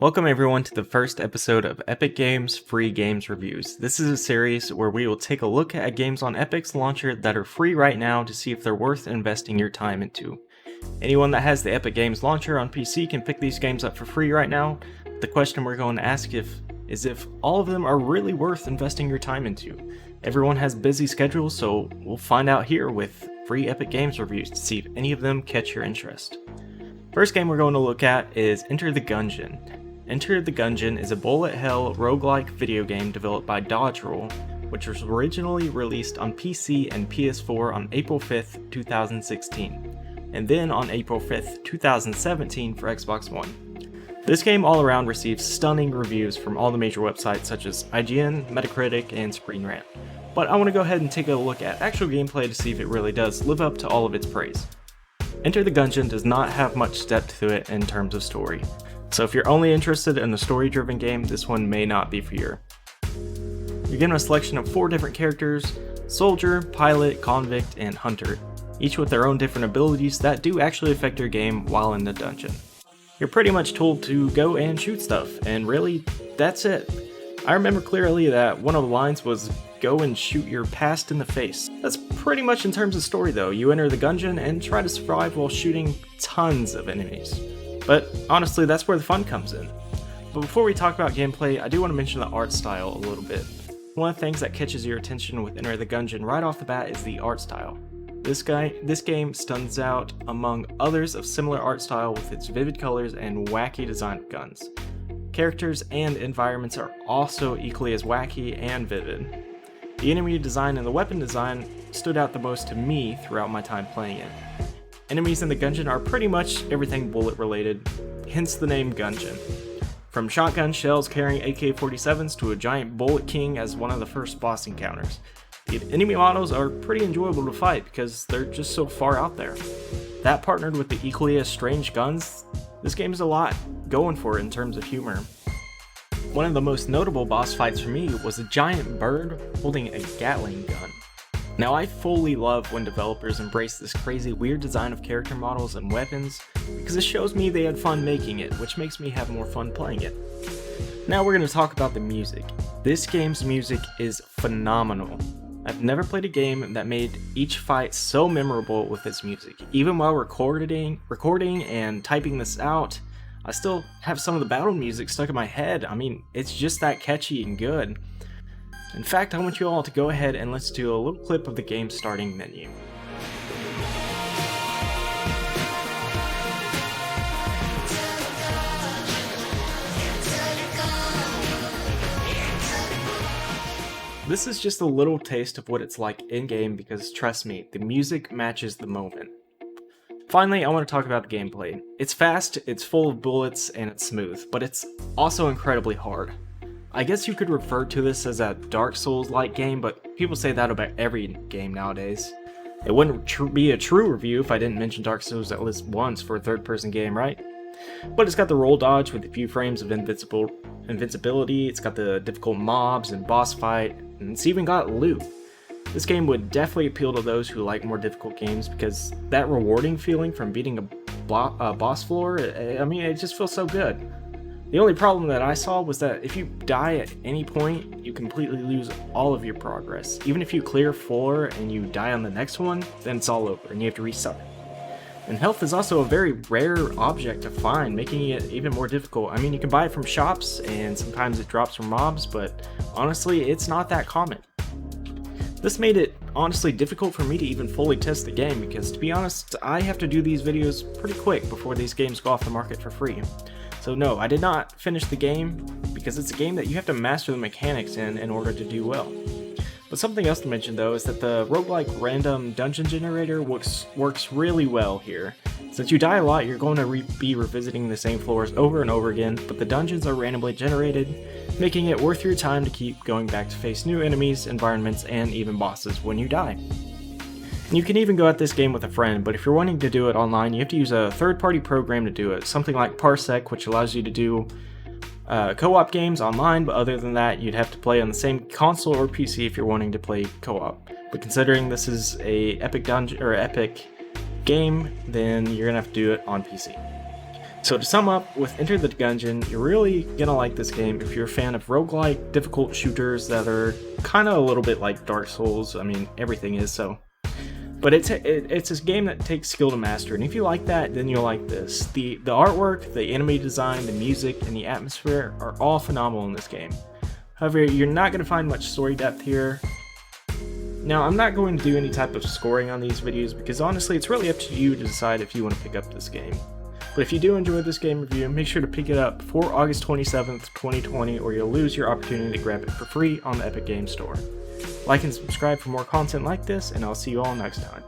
Welcome everyone to the first episode of Epic Games Free Games Reviews. This is a series where we will take a look at games on Epic's launcher that are free right now to see if they're worth investing your time into. Anyone that has the Epic Games launcher on PC can pick these games up for free right now. The question we're going to ask is if all of them are really worth investing your time into. Everyone has busy schedules, so we'll find out here with free Epic Games Reviews to see if any of them catch your interest. First game we're going to look at is Enter the Gungeon. Enter the Gungeon is a bullet hell roguelike video game developed by Dodge Roll, which was originally released on PC and PS4 on April 5th, 2016, and then on April 5th, 2017 for Xbox One. This game all around receives stunning reviews from all the major websites such as IGN, Metacritic, and Screen Rant, but I want to go ahead and take a look at actual gameplay to see if it really does live up to all of its praise. Enter the Gungeon does not have much depth to it in terms of story. So if you're only interested in a story-driven game, this one may not be for you. You're given a selection of 4 different characters: Soldier, Pilot, Convict, and Hunter, each with their own different abilities that do actually affect your game while in the dungeon. You're pretty much told to go and shoot stuff, and really, that's it. I remember clearly that one of the lines was, "Go and shoot your past in the face." That's pretty much in terms of story though. You enter the Gungeon and try to survive while shooting tons of enemies. But honestly, that's where the fun comes in. But before we talk about gameplay, I do want to mention the art style a little bit. One of the things that catches your attention with Enter the Gungeon right off the bat is the art style. This game stands out among others of similar art style with its vivid colors and wacky design of guns. Characters and environments are also equally as wacky and vivid. The enemy design and the weapon design stood out the most to me throughout my time playing it. Enemies in the Gungeon are pretty much everything bullet related, hence the name Gungeon. From shotgun shells carrying AK-47s to a giant bullet king as one of the first boss encounters. The enemy models are pretty enjoyable to fight because they're just so far out there. That partnered with the equally as strange guns, this game is a lot going for it in terms of humor. One of the most notable boss fights for me was a giant bird holding a Gatling gun. Now I fully love when developers embrace this crazy weird design of character models and weapons because it shows me they had fun making it, which makes me have more fun playing it. Now we're going to talk about the music. This game's music is phenomenal. I've never played a game that made each fight so memorable with its music. Even while recording and typing this out, I still have some of the battle music stuck in my head. I mean, it's just that catchy and good. In fact, I want you all to go ahead and listen to a little clip of the game's starting menu. This is just a little taste of what it's like in-game because trust me, the music matches the moment. Finally, I want to talk about the gameplay. It's fast, it's full of bullets, and it's smooth, but it's also incredibly hard. I guess you could refer to this as a Dark Souls-like game, but people say that about every game nowadays. It wouldn't be a true review if I didn't mention Dark Souls at least once for a third-person game, right? But it's got the roll dodge with a few frames of invincibility, it's got the difficult mobs and boss fight, and it's even got loot. This game would definitely appeal to those who like more difficult games because that rewarding feeling from beating a boss floor, I mean, it just feels so good. The only problem that I saw was that if you die at any point, you completely lose all of your progress. Even if you clear 4 and you die on the next one, then it's all over and you have to restart. And health is also a very rare object to find, making it even more difficult. I mean, you can buy it from shops and sometimes it drops from mobs, but honestly, it's not that common. This made it honestly difficult for me to even fully test the game because, to be honest, I have to do these videos pretty quick before these games go off the market for free. So no, I did not finish the game because it's a game that you have to master the mechanics in order to do well. But something else to mention though is that the roguelike random dungeon generator works really well here. Since you die a lot, you're going to be revisiting the same floors over and over again, but the dungeons are randomly generated, making it worth your time to keep going back to face new enemies, environments, and even bosses when you die. You can even go at this game with a friend, but if you're wanting to do it online, you have to use a third-party program to do it, something like Parsec, which allows you to do co-op games online, but other than that, you'd have to play on the same console or PC if you're wanting to play co-op. But considering this is a Epic game, then you're gonna have to do it on PC. So to sum up, with Enter the Gungeon, you're really gonna like this game if you're a fan of roguelike, difficult shooters that are kind of a little bit like Dark Souls. I mean, everything is so. But it's a game that takes skill to master, and if you like that, then you'll like this. The artwork, the enemy design, the music, and the atmosphere are all phenomenal in this game. However, you're not going to find much story depth here. Now, I'm not going to do any type of scoring on these videos because honestly, it's really up to you to decide if you want to pick up this game. But if you do enjoy this game review, make sure to pick it up before August 27th, 2020, or you'll lose your opportunity to grab it for free on the Epic Games Store. Like and subscribe for more content like this, and I'll see you all next time.